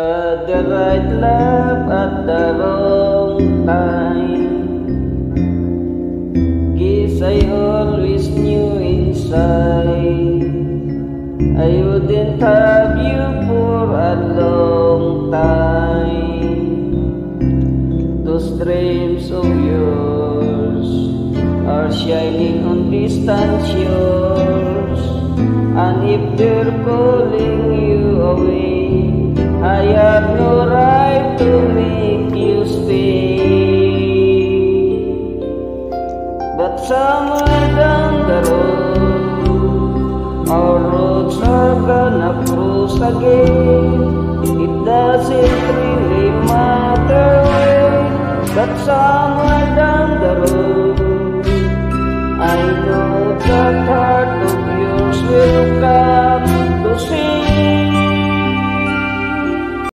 The right love at the wrong time. Guess I always knew inside I wouldn't have you for a long time. Those dreams of yours are shining on distant shores, and if they're calling you away, I have no right to make you stay. But somewhere down the road, our roads are gonna cross again. It doesn't really matter when, but somewhere down the road, I know that